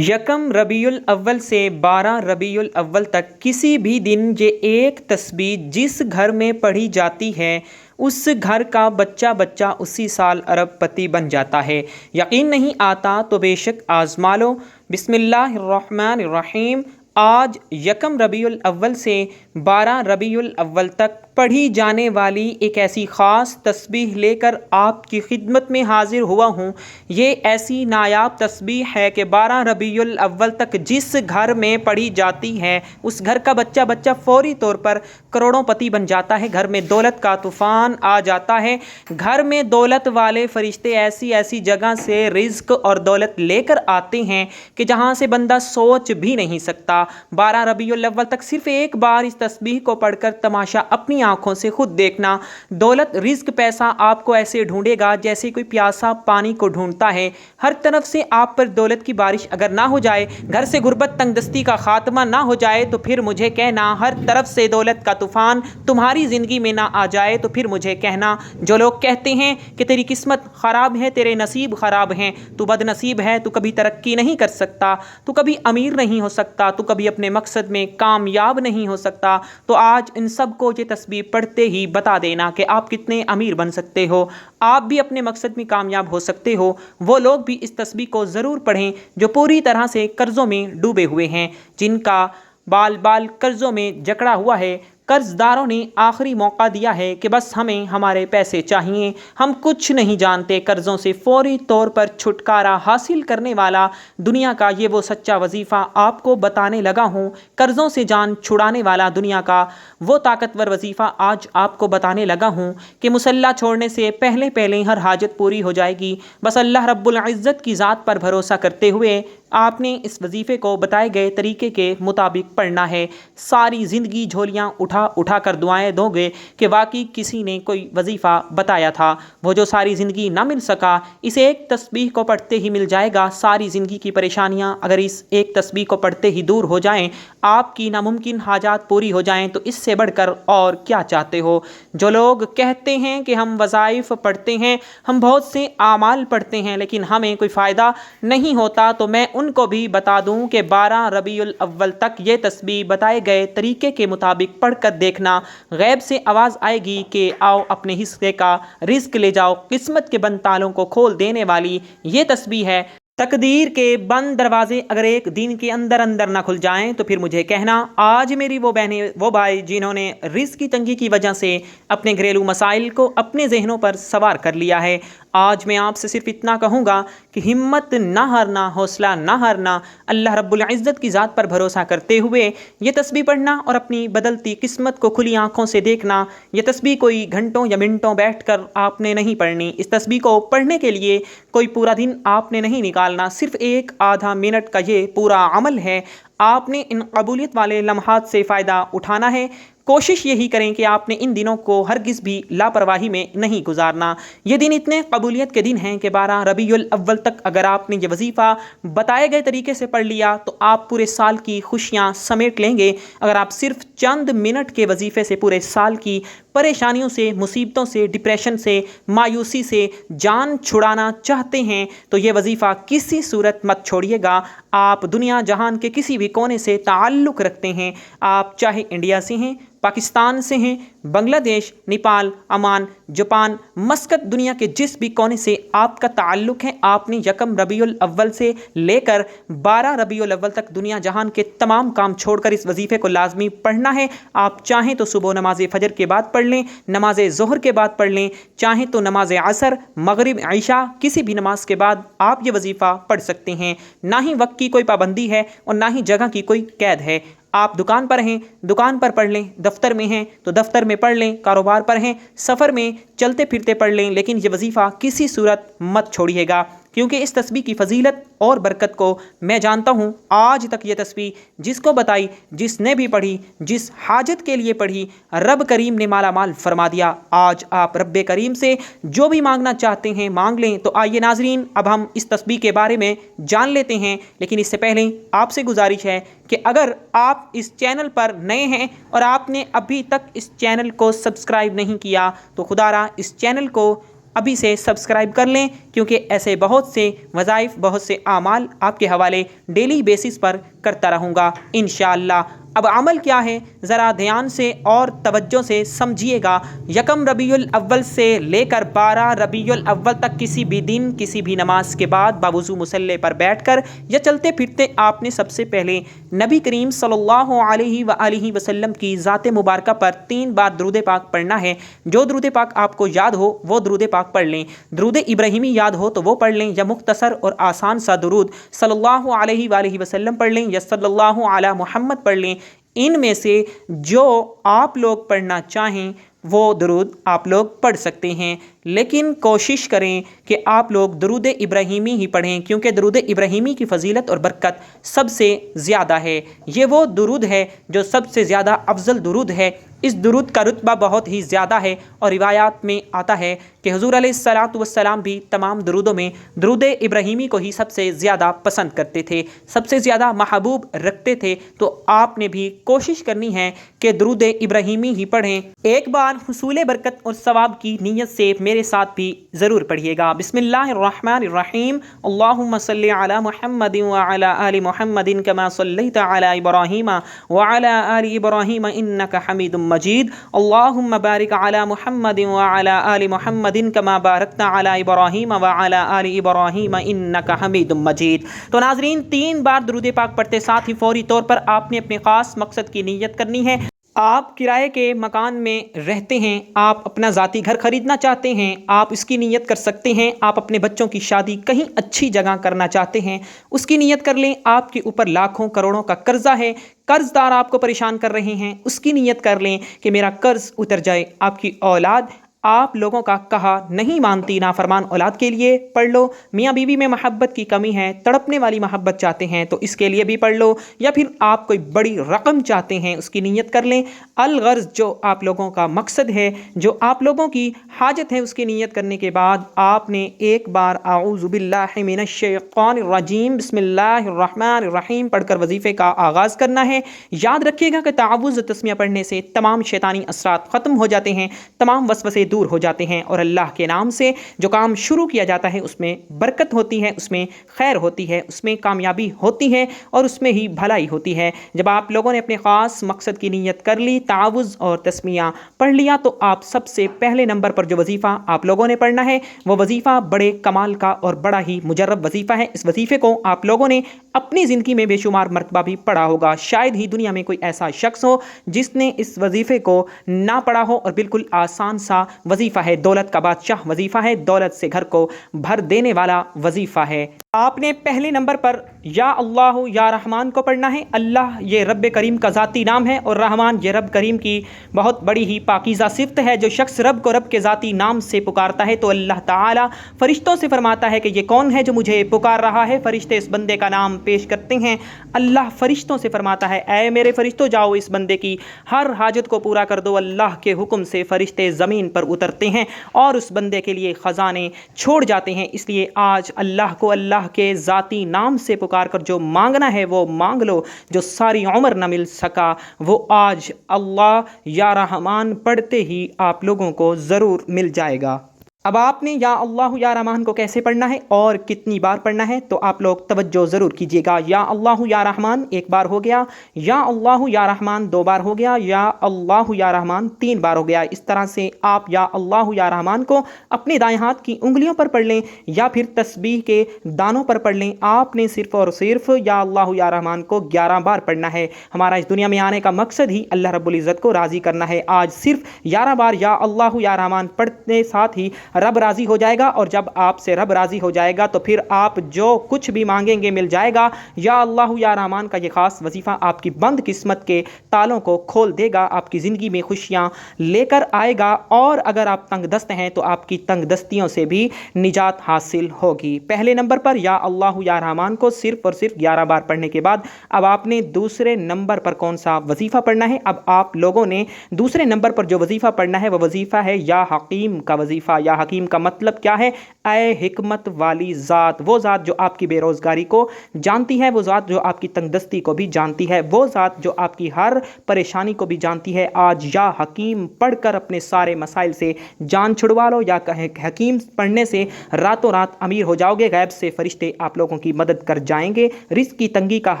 یکم ربیع الاول سے 12 ربیع الاول تک کسی بھی دن یہ ایک تسبیح جس گھر میں پڑھی جاتی ہے اس گھر کا بچہ بچہ اسی سال ارب پتی بن جاتا ہے۔ یقین نہیں آتا تو بے شک آزما لو۔ بسم اللہ الرحمن الرحیم۔ آج یکم ربیع الاول سے 12 ربیع الاول تک پڑھی جانے والی ایک ایسی خاص تسبیح لے کر آپ کی خدمت میں حاضر ہوا ہوں۔ یہ ایسی نایاب تسبیح ہے کہ 12 ربیع الاول تک جس گھر میں پڑھی جاتی ہے اس گھر کا بچہ بچہ فوری طور پر کروڑوں پتی بن جاتا ہے، گھر میں دولت کا طوفان آ جاتا ہے، گھر میں دولت والے فرشتے ایسی ایسی جگہ سے رزق اور دولت لے کر آتے ہیں کہ جہاں سے بندہ سوچ بھی نہیں سکتا۔ 12 ربیع الاول تک صرف ایک بار اس تسبیح کو پڑھ کر تماشا اپنی آنکھوں سے خود دیکھنا، دولت رزق پیسہ آپ کو ایسے ڈھونڈے گا جیسے کوئی پیاسا پانی کو ڈھونڈتا ہے۔ ہر طرف سے آپ پر دولت کی بارش اگر نہ ہو جائے، گھر سے غربت تنگ دستی کا خاتمہ نہ ہو جائے تو پھر مجھے کہنا، ہر طرف سے دولت کا طوفان تمہاری زندگی میں نہ آ جائے تو پھر مجھے کہنا۔ جو لوگ کہتے ہیں کہ تیری قسمت خراب ہے، تیرے نصیب خراب ہیں، تو بد نصیب ہے، تو کبھی ترقی نہیں کر سکتا، تو کبھی امیر نہیں ہو سکتا، تو کبھی اپنے مقصد میں کامیاب نہیں ہو سکتا، تو آج ان سب کو یہ تسبیح پڑھتے ہی بتا دینا کہ آپ کتنے امیر بن سکتے ہو، آپ بھی اپنے مقصد میں کامیاب ہو سکتے ہو۔ وہ لوگ بھی اس تسبیح کو ضرور پڑھیں جو پوری طرح سے قرضوں میں ڈوبے ہوئے ہیں، جن کا بال بال قرضوں میں جکڑا ہوا ہے۔ قرض داروں نے آخری موقع دیا ہے کہ بس ہمیں ہمارے پیسے چاہیے، ہم کچھ نہیں جانتے۔ قرضوں سے فوری طور پر چھٹکارا حاصل کرنے والا دنیا کا یہ وہ سچا وظیفہ آپ کو بتانے لگا ہوں۔ قرضوں سے جان چھڑانے والا دنیا کا وہ طاقتور وظیفہ آج آپ کو بتانے لگا ہوں کہ مسلح چھوڑنے سے پہلے پہلے ہر حاجت پوری ہو جائے گی۔ بس اللہ رب العزت کی ذات پر بھروسہ کرتے ہوئے آپ نے اس وظیفے کو بتائے گئے طریقے کے مطابق پڑھنا ہے۔ ساری زندگی جھولیاں اٹھا اٹھا کر دعائیں دو گے کہ واقعی کسی نے کوئی وظیفہ بتایا تھا، وہ جو ساری زندگی نہ مل سکا، اس ایک تسبیح کو پڑھتے ہی مل جائے گا۔ ساری زندگی کی پریشانیاں اگر اس ایک تسبیح کو پڑھتے ہی دور ہو جائیں، آپ کی ناممکن حاجات پوری ہو جائیں، تو اس سے بڑھ کر اور کیا چاہتے ہو؟ جو لوگ کہتے ہیں کہ ہم وظائف پڑھتے ہیں، ہم بہت سے اعمال پڑھتے ہیں لیکن ہمیں کوئی فائدہ نہیں ہوتا، تو میں ان کو بھی بتا دوں کہ 12 ربیع الاول تک یہ تسبیح بتائے گئے طریقے کے مطابق پڑھ کر دیکھنا، غیب سے آواز آئے گی کہ آؤ اپنے حصے کا رزق لے جاؤ۔ قسمت کے بند تالوں کو کھول دینے والی یہ تسبیح ہے۔ تقدیر کے بند دروازے اگر ایک دن کے اندر اندر نہ کھل جائیں تو پھر مجھے کہنا۔ آج میری وہ بہنیں، وہ بھائی جنہوں نے رزق کی تنگی کی وجہ سے اپنے گھریلو مسائل کو اپنے ذہنوں پر سوار کر لیا ہے، آج میں آپ سے صرف اتنا کہوں گا کہ ہمت نہ ہارنا، حوصلہ نہ ہارنا، اللہ رب العزت کی ذات پر بھروسہ کرتے ہوئے یہ تسبیح پڑھنا اور اپنی بدلتی قسمت کو کھلی آنکھوں سے دیکھنا۔ یہ تسبیح کوئی گھنٹوں یا منٹوں بیٹھ کر آپ نے نہیں پڑھنی، اس تسبیح کو پڑھنے کے لیے کوئی پورا دن آپ نے نہیں نکالنا، صرف ایک آدھا منٹ کا یہ پورا عمل ہے۔ آپ نے ان قبولیت والے لمحات سے فائدہ اٹھانا ہے۔ کوشش یہی کریں کہ آپ نے ان دنوں کو ہرگز بھی لاپرواہی میں نہیں گزارنا۔ یہ دن اتنے قبولیت کے دن ہیں کہ 12 ربیع الاول تک اگر آپ نے یہ وظیفہ بتائے گئے طریقے سے پڑھ لیا تو آپ پورے سال کی خوشیاں سمیٹ لیں گے۔ اگر آپ صرف چند منٹ کے وظیفے سے پورے سال کی پریشانیوں سے، مصیبتوں سے، ڈپریشن سے، مایوسی سے جان چھڑانا چاہتے ہیں تو یہ وظیفہ کسی صورت مت چھوڑیے گا۔ آپ دنیا جہان کے کسی بھی کونے سے تعلق رکھتے ہیں، آپ چاہے انڈیا سے ہیں، پاکستان سے ہیں، بنگلہ دیش، نیپال، عمان، جاپان، مسقط، دنیا کے جس بھی کونے سے آپ کا تعلق ہے، آپ نے یکم ربیع الاول سے لے کر 12 ربیع الاول تک دنیا جہان کے تمام کام چھوڑ کر اس وظیفے کو لازمی پڑھنا ہے۔ آپ چاہیں تو صبح نماز فجر کے بعد پڑھ لیں، نماز ظہر کے بعد پڑھ لیں، چاہیں تو نماز عصر، مغرب، عشاء، کسی بھی نماز کے بعد آپ یہ وظیفہ پڑھ سکتے ہیں۔ نہ ہی وقت کی کوئی پابندی ہے اور نہ ہی جگہ کی کوئی قید ہے۔ آپ دکان پر ہیں، دکان پر پڑھ لیں، دفتر میں ہیں تو دفتر میں پڑھ لیں، کاروبار پر ہیں، سفر میں چلتے پھرتے پڑھ لیں، لیکن یہ وظیفہ کسی صورت مت چھوڑیے گا، کیونکہ اس تسبیح کی فضیلت اور برکت کو میں جانتا ہوں۔ آج تک یہ تسبیح جس کو بتائی، جس نے بھی پڑھی، جس حاجت کے لیے پڑھی، رب کریم نے مالا مال فرما دیا۔ آج آپ رب کریم سے جو بھی مانگنا چاہتے ہیں مانگ لیں۔ تو آئیے ناظرین، اب ہم اس تسبیح کے بارے میں جان لیتے ہیں، لیکن اس سے پہلے آپ سے گزارش ہے کہ اگر آپ اس چینل پر نئے ہیں اور آپ نے ابھی تک اس چینل کو سبسکرائب نہیں کیا تو خدا را اس چینل کو ابھی سے سبسکرائب کر لیں، کیونکہ ایسے بہت سے وظائف، بہت سے اعمال آپ کے حوالے ڈیلی بیسس پر کرتا رہوں گا انشاءاللہ۔ اب عمل کیا ہے ذرا دھیان سے اور توجہ سے سمجھیے گا۔ یکم ربیع الاول سے لے کر 12 ربیع الاول تک کسی بھی دن کسی بھی نماز کے بعد باوضو مصلی پر بیٹھ کر یا چلتے پھرتے آپ نے سب سے پہلے نبی کریم صلی اللہ علیہ وآلہ وسلم کی ذات مبارکہ پر 3 بار درود پاک پڑھنا ہے۔ جو درود پاک آپ کو یاد ہو وہ درود پاک پڑھ لیں۔ درود ابراہیمی یاد ہو تو وہ پڑھ لیں، یا مختصر اور آسان سا درود صلی اللہ علیہ وآلہ وسلم پڑھ لیں، یا صلی اللہ علی محمد پڑھ لیں۔ ان میں سے جو آپ لوگ پڑھنا چاہیں وہ درود آپ لوگ پڑھ سکتے ہیں، لیکن کوشش کریں کہ آپ لوگ درود ابراہیمی ہی پڑھیں، کیونکہ درود ابراہیمی کی فضیلت اور برکت سب سے زیادہ ہے۔ یہ وہ درود ہے جو سب سے زیادہ افضل درود ہے۔ اس درود کا رتبہ بہت ہی زیادہ ہے، اور روایات میں آتا ہے کہ حضور علیہ الصلاۃ والسلام بھی تمام درودوں میں درود ابراہیمی کو ہی سب سے زیادہ پسند کرتے تھے، سب سے زیادہ محبوب رکھتے تھے۔ تو آپ نے بھی کوشش کرنی ہے کہ درود ابراہیمی ہی پڑھیں۔ ایک بار حصول برکت اور ثواب کی نیت سے میرے ساتھ بھی ضرور پڑھیے گا۔ بسم اللہ الرحمن الرحیم، اللہم صلی علی محمد وعلی آل محمد کما صلیت علی ابراہیم وعلی آل ابراہیم انک حمید مجید، اللہم بارک علی محمد وعلی آل محمد کما بارکت علی ابراہیم وعلی آل ابراہیم انک حمید مجید۔ تو ناظرین، 3 بار درود پاک پڑھتے ساتھ ہی فوری طور پر آپ نے اپنے خاص مقصد کی نیت کرنی ہے۔ آپ کرائے کے مکان میں رہتے ہیں، آپ اپنا ذاتی گھر خریدنا چاہتے ہیں، آپ اس کی نیت کر سکتے ہیں۔ آپ اپنے بچوں کی شادی کہیں اچھی جگہ کرنا چاہتے ہیں، اس کی نیت کر لیں۔ آپ کے اوپر لاکھوں کروڑوں کا قرضہ ہے، قرض دار آپ کو پریشان کر رہے ہیں، اس کی نیت کر لیں کہ میرا قرض اتر جائے۔ آپ کی اولاد آپ لوگوں کا کہا نہیں مانتی، نافرمان اولاد کے لیے پڑھ لو۔ میاں بیوی میں محبت کی کمی ہے، تڑپنے والی محبت چاہتے ہیں تو اس کے لیے بھی پڑھ لو، یا پھر آپ کوئی بڑی رقم چاہتے ہیں اس کی نیت کر لیں۔ الغرض جو آپ لوگوں کا مقصد ہے، جو آپ لوگوں کی حاجت ہے، اس کی نیت کرنے کے بعد آپ نے ایک بار اعوذ باللہ من الشیطان الرجیم بسم اللہ الرحمن الرحیم پڑھ کر وظیفے کا آغاز کرنا ہے۔ یاد رکھیے گا کہ تعوذ تسمیہ پڑھنے سے تمام شیطانی اثرات ختم ہو جاتے ہیں، تمام وسوسے دور ہو جاتے ہیں، اور اللہ کے نام سے جو کام شروع کیا جاتا ہے اس میں برکت ہوتی ہے، اس میں خیر ہوتی ہے، اس میں کامیابی ہوتی ہے، اور اس میں ہی بھلائی ہوتی ہے۔ جب آپ لوگوں نے اپنے خاص مقصد کی نیت کر لی، تعوذ اور تسمیہ پڑھ لیا، تو آپ سب سے پہلے نمبر پر جو وظیفہ آپ لوگوں نے پڑھنا ہے وہ وظیفہ بڑے کمال کا اور بڑا ہی مجرب وظیفہ ہے۔ اس وظیفے کو آپ لوگوں نے اپنی زندگی میں بے شمار مرتبہ بھی پڑھا ہوگا، شاید ہی دنیا میں کوئی ایسا شخص ہو جس نے اس وظیفے کو نہ پڑھا ہو، اور بالکل آسان سا وظیفہ ہے، دولت کا بادشاہ وظیفہ ہے، دولت سے گھر کو بھر دینے والا وظیفہ ہے۔ آپ نے پہلے نمبر پر یا اللہ یا رحمان کو پڑھنا ہے۔ اللہ یہ رب کریم کا ذاتی نام ہے، اور رحمان یہ رب کریم کی بہت بڑی ہی پاکیزہ صفت ہے۔ جو شخص رب کو رب کے ذاتی نام سے پکارتا ہے تو اللہ تعالیٰ فرشتوں سے فرماتا ہے کہ یہ کون ہے جو مجھے پکار رہا ہے؟ فرشتے اس بندے کا نام پیش کرتے ہیں۔ اللہ فرشتوں سے فرماتا ہے اے میرے فرشتوں، جاؤ اس بندے کی ہر حاجت کو پورا کر دو۔ اللہ کے حکم سے فرشتے زمین پر اترتے ہیں اور اس بندے کے لیے خزانے چھوڑ جاتے ہیں۔ اس لیے آج اللہ کو اللہ کے ذاتی نام سے پکار کر جو مانگنا ہے وہ مانگ لو۔ جو ساری عمر نہ مل سکا وہ آج اللہ یا رحمان پڑھتے ہی آپ لوگوں کو ضرور مل جائے گا۔ اب آپ نے یا اللہ یا رحمان کو کیسے پڑھنا ہے اور کتنی بار پڑھنا ہے تو آپ لوگ توجہ ضرور کیجیے گا۔ یا اللہ یا رحمان 1 بار ہو گیا، یا اللہ یا رحمان 2 بار ہو گیا، یا اللہ یا رحمان 3 بار ہو گیا۔ اس طرح سے آپ یا اللہ یا رحمان کو اپنے دائیں ہاتھ کی انگلیوں پر پڑھ لیں، یا پھر تسبیح کے دانوں پر پڑھ لیں۔ آپ نے صرف اور صرف یا اللہ یا رحمان کو 11 بار پڑھنا ہے۔ ہمارا اس دنیا میں آنے کا مقصد ہی اللہ رب العزت کو راضی کرنا ہے۔ آج صرف 11 بار یا اللہ یا رحمان پڑھنے ساتھ ہی رب راضی ہو جائے گا، اور جب آپ سے رب راضی ہو جائے گا تو پھر آپ جو کچھ بھی مانگیں گے مل جائے گا۔ یا اللہ یا رحمان کا یہ خاص وظیفہ آپ کی بند قسمت کے تالوں کو کھول دے گا، آپ کی زندگی میں خوشیاں لے کر آئے گا، اور اگر آپ تنگ دست ہیں تو آپ کی تنگ دستیوں سے بھی نجات حاصل ہوگی۔ پہلے نمبر پر یا اللہ یا رحمان کو صرف اور صرف 11 بار پڑھنے کے بعد اب آپ نے دوسرے نمبر پر کون سا وظیفہ پڑھنا ہے؟ اب آپ لوگوں نے دوسرے نمبر پر جو وظیفہ پڑھنا ہے وہ وظیفہ ہے یا حکیم کا وظیفہ۔ یا حکیم کا مطلب کیا ہے؟ اے حکمت والی ذات، وہ ذات جو آپ کی بے روزگاری کو جانتی ہے، وہ ذات جو آپ کی تنگ دستی کو بھی جانتی ہے، وہ ذات جو آپ کی ہر پریشانی کو بھی جانتی ہے۔ آج یا حکیم پڑھ کر اپنے سارے مسائل سے جان چھڑوا لو، یا حکیم پڑھنے سے راتوں رات امیر ہو جاؤ گے، غیب سے فرشتے آپ لوگوں کی مدد کر جائیں گے، رزق کی تنگی کا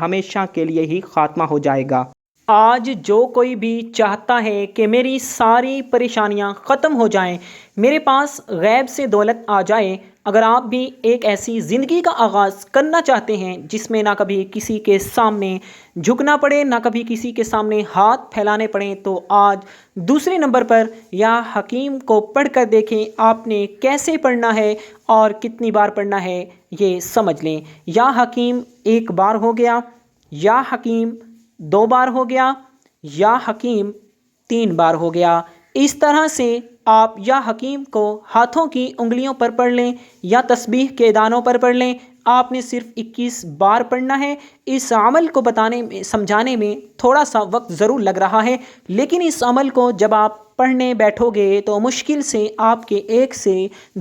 ہمیشہ کے لیے ہی خاتمہ ہو جائے گا۔ آج جو کوئی بھی چاہتا ہے کہ میری ساری پریشانیاں ختم ہو جائیں، میرے پاس غیب سے دولت آ جائے، اگر آپ بھی ایک ایسی زندگی کا آغاز کرنا چاہتے ہیں جس میں نہ کبھی کسی کے سامنے جھکنا پڑے، نہ کبھی کسی کے سامنے ہاتھ پھیلانے پڑیں، تو آج دوسرے نمبر پر یا حکیم کو پڑھ کر دیکھیں آپ نے کیسے پڑھنا ہے اور کتنی بار پڑھنا ہے، یہ سمجھ لیں۔ یا حکیم ایک بار ہو گیا، یا حکیم 2 بار ہو گیا، یا حکیم 3 بار ہو گیا۔ اس طرح سے آپ یا حکیم کو ہاتھوں کی انگلیوں پر پڑھ لیں یا تسبیح کے دانوں پر پڑھ لیں۔ آپ نے صرف 21 بار پڑھنا ہے۔ اس عمل کو بتانے میں، سمجھانے میں تھوڑا سا وقت ضرور لگ رہا ہے، لیکن اس عمل کو جب آپ پڑھنے بیٹھو گے تو مشکل سے آپ کے 1 سے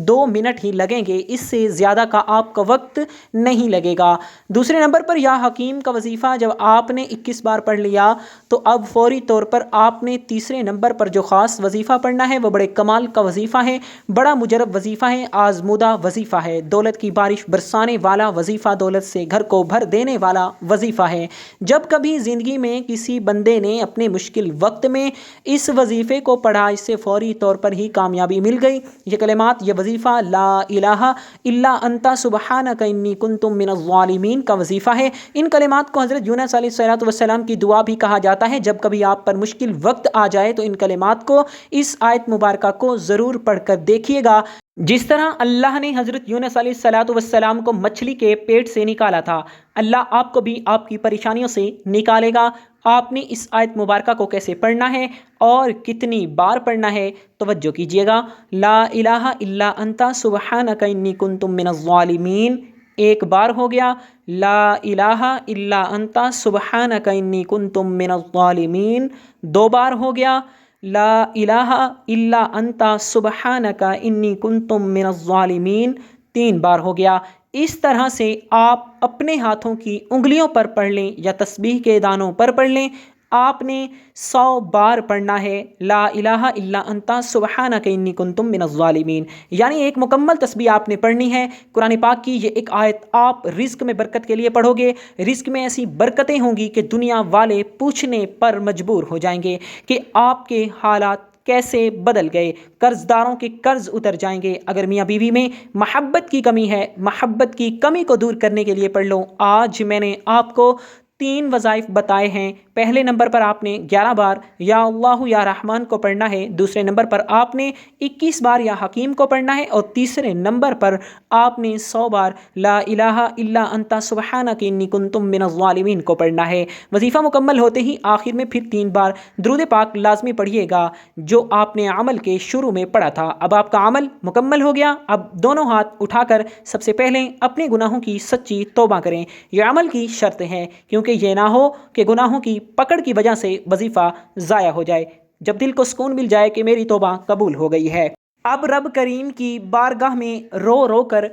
2 منٹ ہی لگیں گے، اس سے زیادہ کا آپ کا وقت نہیں لگے گا۔ دوسرے نمبر پر یا حکیم کا وظیفہ جب آپ نے 21 بار پڑھ لیا تو اب فوری طور پر آپ نے تیسرے نمبر پر جو خاص وظیفہ پڑھنا ہے وہ بڑے کمال کا وظیفہ ہے، بڑا مجرب وظیفہ ہے، آزمودہ وظیفہ ہے، دولت کی بارش برسانے والا وظیفہ، دولت سے گھر کو بھر دینے والا وظیفہ ہے۔ جب کبھی زندگی میں کسی بندے نے اپنے مشکل وقت میں اس وظیفے کو پڑھا، اس سے فوری طور پر ہی کامیابی مل گئی۔ یہ کلمات، یہ وظیفہ لا الہ الا انت سبحانک انی کنت من الظالمین کا وظیفہ ہے۔ ان کلمات کو حضرت یونس علیہ السلام کی دعا بھی کہا جاتا ہے۔ جب کبھی آپ پر مشکل وقت آ جائے تو ان کلمات کو، اس آیت مبارکہ کو ضرور پڑھ کر دیکھیے گا۔ جس طرح اللہ نے حضرت یونس علیہ السلام کو مچھلی کے پیٹ سے نکالا تھا، اللہ آپ کو بھی آپ کی پریشانیوں سے نکالے گا۔ آپ نے اس آیت مبارکہ کو کیسے پڑھنا ہے اور کتنی بار پڑھنا ہے، توجہ کیجیے گا۔ لا الہ الا انت سبحانک انی کنت من الظالمین 1 بار ہو گیا، لا الہ الا انت سبحانک انی کنت من الظالمین 2 بار ہو گیا، لا الہ الا انت سبحانک انی کنت من الظالمین 3 بار ہو گیا۔ اس طرح سے آپ اپنے ہاتھوں کی انگلیوں پر پڑھ لیں یا تسبیح کے دانوں پر پڑھ لیں۔ آپ نے 100 بار پڑھنا ہے لا الہ الا انت سبحانک انی کنت من الظالمین، یعنی ایک مکمل تسبیح آپ نے پڑھنی ہے۔ قرآن پاک کی یہ ایک آیت آپ رزق میں برکت کے لیے پڑھو گے، رزق میں ایسی برکتیں ہوں گی کہ دنیا والے پوچھنے پر مجبور ہو جائیں گے کہ آپ کے حالات کیسے بدل گئے، قرض داروں کے قرض اتر جائیں گے۔ اگر میاں بیوی میں محبت کی کمی ہے، محبت کی کمی کو دور کرنے کے لیے پڑھ لو۔ آج میں نے آپ کو 3 وظائف بتائے ہیں۔ پہلے نمبر پر آپ نے 11 بار یا اللہ یا رحمان کو پڑھنا ہے، دوسرے نمبر پر آپ نے 21 بار یا حکیم کو پڑھنا ہے، اور تیسرے نمبر پر آپ نے 100 بار لا الہ الا انت سبحانک انی کنت من الظالمین کو پڑھنا ہے۔ وظیفہ مکمل ہوتے ہی آخر میں پھر 3 بار درود پاک لازمی پڑھیے گا جو آپ نے عمل کے شروع میں پڑھا تھا۔ اب آپ کا عمل مکمل ہو گیا۔ اب دونوں ہاتھ اٹھا کر سب سے پہلے اپنے گناہوں کی سچی توبہ کریں، یہ عمل کی شرط ہے، کیونکہ یہ نہ ہو کہ گناہوں کی پکڑ کی وجہ سے وظیفہ ضائع ہو جائے، جب دل کو سکون مل جائے کہ میری توبہ قبول ہو گئی ہے۔ اب رب کریم کی بارگاہ میں رو رو کر،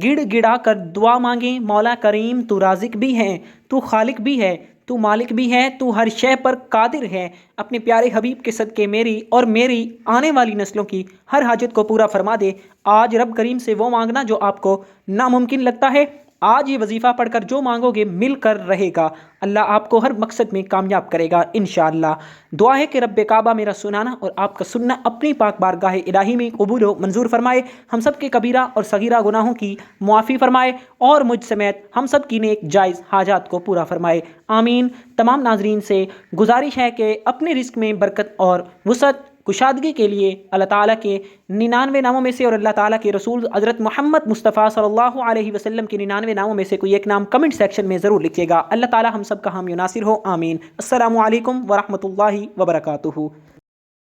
گڑ گڑا کر دعا مانگیں۔ مولا کریم تو رازق بھی ہے، تو خالق بھی ہے، تو مالک بھی ہے، تو ہر شے پر قادر ہے۔ اپنے پیارے حبیب کے صدقے میری اور میری آنے والی نسلوں کی ہر حاجت کو پورا فرما دے۔ آج رب کریم سے وہ مانگنا جو آپ کو ناممکن لگتا ہے، آج یہ وظیفہ پڑھ کر جو مانگو گے مل کر رہے گا۔ اللہ آپ کو ہر مقصد میں کامیاب کرے گا انشاءاللہ۔ دعا ہے کہ رب کعبہ میرا سنانا اور آپ کا سننا اپنی پاک بارگاہ الہی میں قبول و منظور فرمائے، ہم سب کے کبیرہ اور صغیرہ گناہوں کی معافی فرمائے، اور مجھ سمیت ہم سب کی نیک جائز حاجات کو پورا فرمائے، آمین۔ تمام ناظرین سے گزارش ہے کہ اپنے رزق میں برکت اور وسعت کشادگی کے لیے اللہ تعالیٰ کے 99 ناموں میں سے اور اللہ تعالیٰ کے رسول حضرت محمد مصطفیٰ صلی اللہ علیہ وسلم کے 99 ناموں میں سے کوئی ایک نام کمنٹ سیکشن میں ضرور لکھیے گا۔ اللہ تعالیٰ ہم سب کا حامی و ناصر ہو، آمین۔ السلام علیکم ورحمۃ اللہ وبرکاتہ۔